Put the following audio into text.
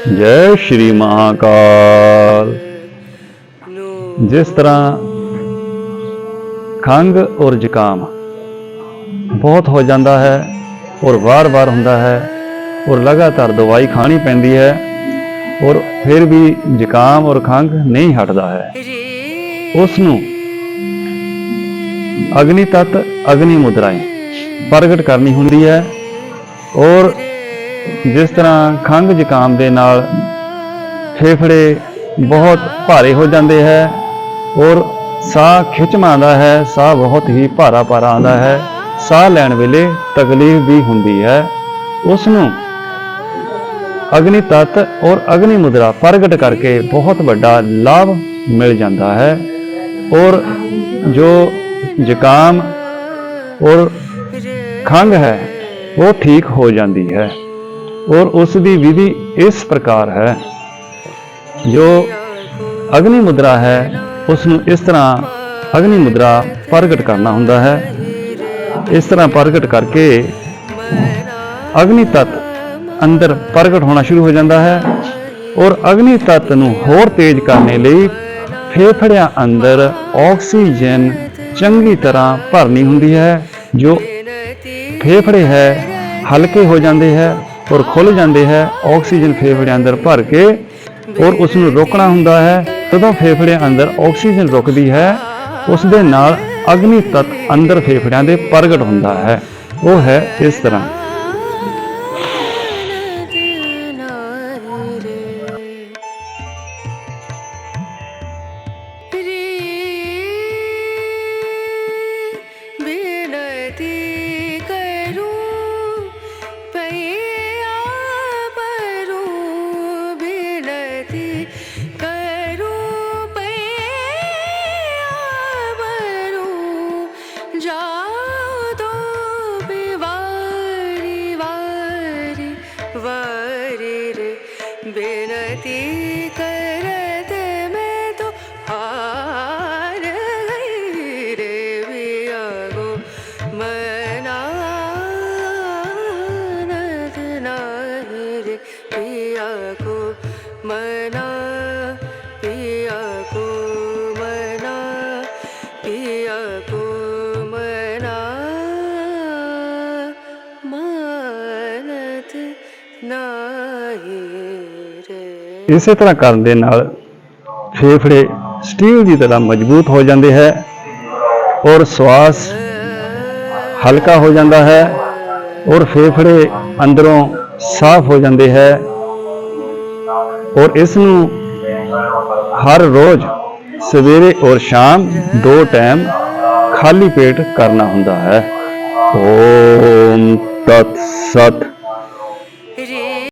जय श्री महाकाल। जिस तरह खंघ और जुकाम बहुत हो जाता है और बार बार होता है और लगातार दवाई खानी पैंदी है और फिर भी जुकाम और खंघ नहीं हटता है, उसनूं अग्नि तत्त अग्नि मुद्राएं प्रगट करनी होंदी है। और जिस तरह खंघ जुकाम दे नाल फेफड़े बहुत भारे हो जाते हैं और साह खिंचमा आंदा है, साह बहुत ही भारा भारा आंदा है, साह लैण वेले तकलीफ भी होंदी है, उसनूं अग्नि तत्त और अग्नि मुद्रा प्रगट करके बहुत बड़ा लाभ मिल जाता है। और जो जुकाम और खंघ है वो ठीक हो जाती है। और उसकी विधि इस प्रकार है, जो अग्नि मुद्रा है उसनूं इस तरह अग्नि मुद्रा प्रगट करना होंदा है। इस तरह प्रगट करके अग्नि तत्त अंदर प्रगट होना शुरू हो जाता है और अग्नि तत्त नूं होर तेज करने लई फेफड़ियां अंदर ऑक्सीजन चंगी तरह भरनी होंदी है। जो फेफड़े है हल्के हो जाते हैं और खुल जाते हैं, ऑक्सीजन फेफड़े अंदर भर के और उसनूं रोकना होंदा है। जदों फेफड़े अंदर ऑक्सीजन रुकदी है उस दे नाल अग्नि तत्त अंदर फेफड़ियां दे प्रगट होंदा है। वो है इस तरह। बेनती करत मैं तो हार गई रे पिया गो मनानत नहीं रे पिया को मना पिया को मना पिया को मना मानत नहीं। इसे तरह करने दे नाल फेफड़े स्टील की तरह मजबूत हो जाते हैं और श्वास हल्का हो जाता है और फेफड़े अंदरों साफ हो जाते हैं। और इसनूं हर रोज सवेरे और शाम 2 टाइम खाली पेट करना होंदा है। ओम तत्सत।